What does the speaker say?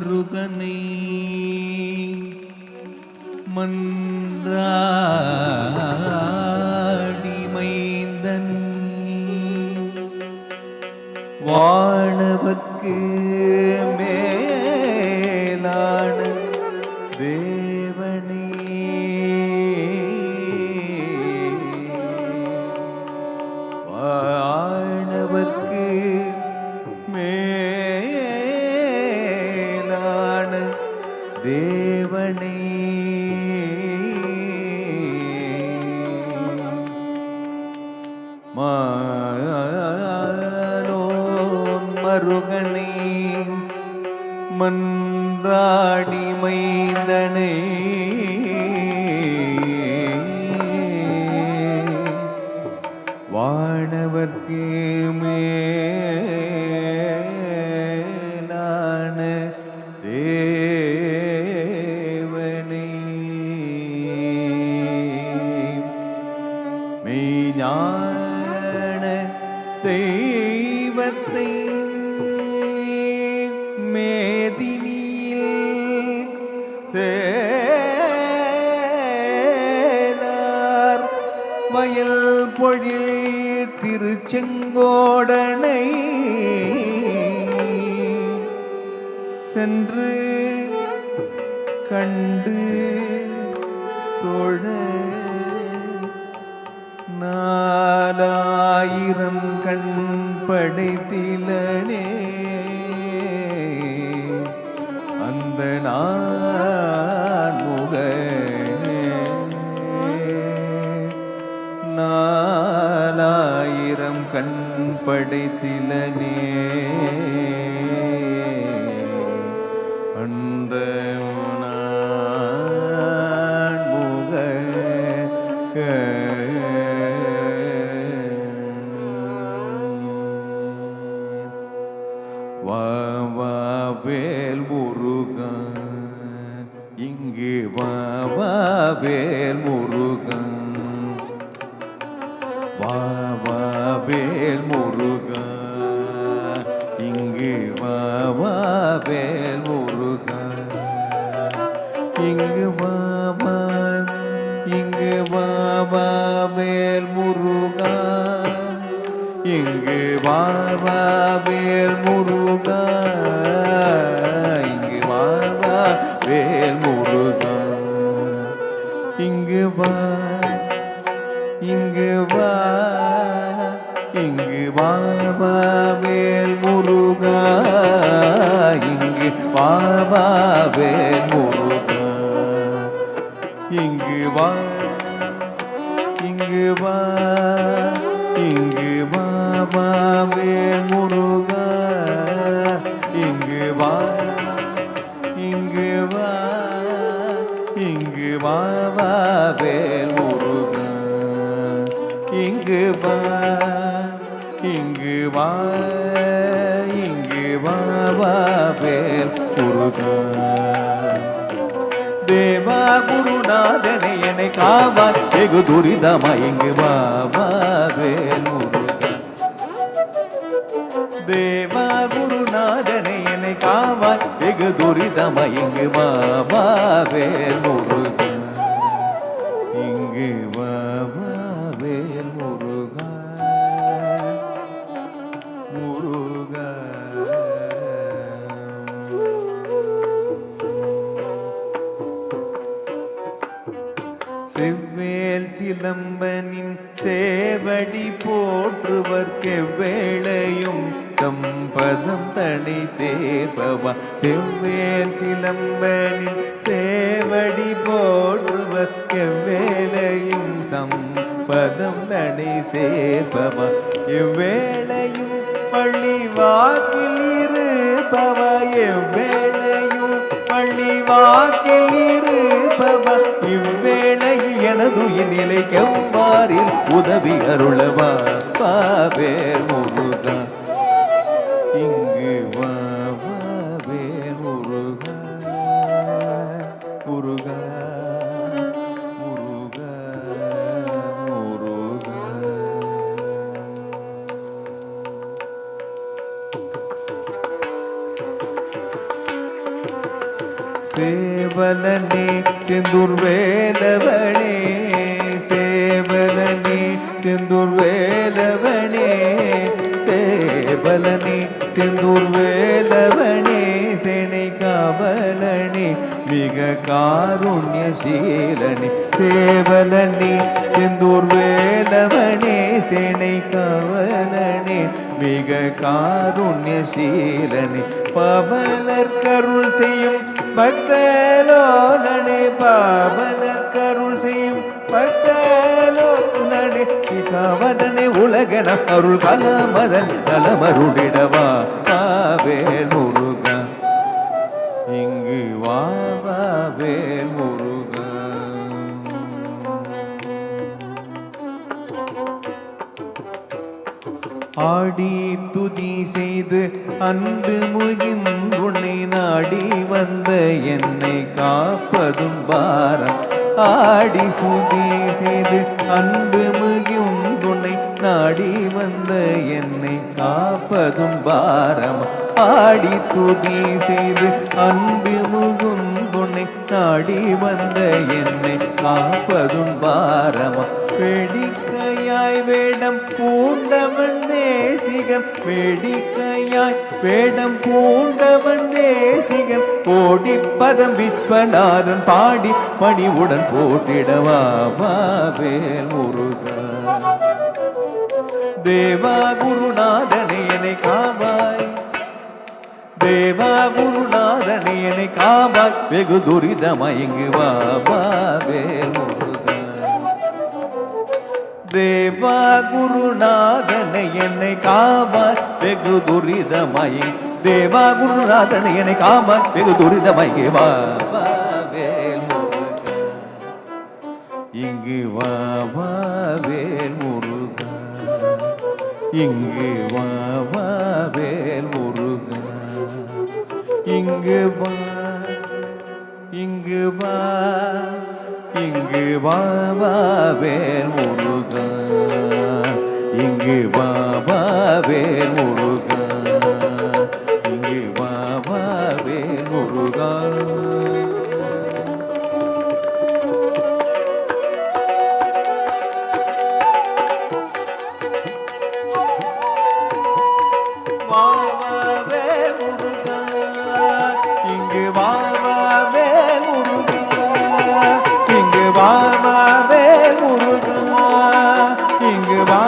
மருகனை மன்றாடி மைந்தனை வானவர்க்கு மேலான தேவனே வானவர்க்கு மேலான தேவனே மருகனை மன்றாடி மைந்தனை வானவர்க்கு மேலான தேவனே மெய்ஞான தெய்வத்தை மேதினியில் சேலார் வயல் பொழில் திருச்செங்கோடனை சென்று கண்டு தொழ 4000 கண் படைத்திலனே அந்த நான்முக 4000 கண் படைத்திலனே அந்த நான்முக வேல் முருகா இங்கு வேல் முருகா வேல் முருகா இங்கு வேல் முருகா இங்கு இங்கு வேல் முருகா இங்கு வேல் முருகா இங்கு வேல் முருகா இங்கு இங்கு இங்கு வேல் முருகா இங்கு வேல் முருகா இங்கு இங்கு இங்கு வேல் முருகா இங்கு இங்கு இங்கு வேல் முருகா இங்கு இங்கு இங்கு வேல் முருகா தேவா குருநாதனை என்னை காவாய் வெகு துரிதமா இங்கு வேல் முருகா தேவா குருநாதனை என்னை காவாய் வெகு துரிதமா இங்கு வேல் முருகா இங்கு வேல் முருகா முருகா செவ்வேல் சிலம்பனின் சேவடி போற்றுவர்க்கெவ்வேளையும் சம்பதம் தனி சேர்ப்பவா செவ்வேல் சிலம்பனின் சேவடி போற்றுவர்க்கெவ்வேளையும் சம்பதம் தனி சேர்ப்பவா எவ்வேளையும் பள்ளி வாக்கில் இருப்பவா எவ்வேளையும் பள்ளி வாக்கில் இருப்பவா இவ்வேளையில் எனது நிலை எவ்வாறில் உதவி அருளவா வேல் முருகா இங்கு வேல் முருகா முருகா முருகா முருகா சேவலனே செந்தூர் வேலவனே சேவலனே செந்தூர் வேலவனே தேவலனே செந்தூர் வேலவனே சேனை காவலனே மிக காருண்யசீலனே சேவலனே செந்தூர் வேலவனே சேனை காவலனே மிக காருண்யசீலனே பவலர் கருள் செய்யும் பக்தலோனே பாவலர் கருள் செய்யும் பக்தலோனே காவலனே உலகன அருள் கலமதன் கலமருடிடவா வேல் முருகா இங்கு வா வேல் முருகா. ஆடி துதி செய்து அன்று முகின்றுனை நாடி வந்த என்னை காப்பதும் பாரம் ஆடி சுதி செய்து அன்று முகின்றுனை நாடி வந்த என்னை காப்பதும் பாரம் ஆடி துதி செய்து அன்பு முகுந்துனை நாடி வந்த என்னை காப்பதும் பாரமா வேடிக்கையாய் வேடம் பூண்டவன் தேசிகன் வேடிக்கையாய் வேடம் பூண்டவன் தேசிகன் கோடி பதம் விஸ்வநாதன் பாடி பணிவுடன் போட்டிடவா வேல் முருகா. தேவா குருநாதனை என்னை காவாய் தேவா குருநாதனை என்னை காவாய் வெகு துரிதமயங்கு வா வேல் முருகா. தேவா குருநாதனை என்னை காவாய் வெகு துரிதமயங்கு தேவா குருநாதனை என்னை காவாய் வெகு துரிதமயங்கு வா வேல் முருகா. இங்கு வா வேல் முருகா இங்கு வா வேல் முருகா இங்கு வா இங்கு வா இங்கு வா வேல் முருகா இங்கு வா வேல் முருகா இங்கு வா வேல் முருகா. இங்கு வா வேல் முருகா இங்கு வா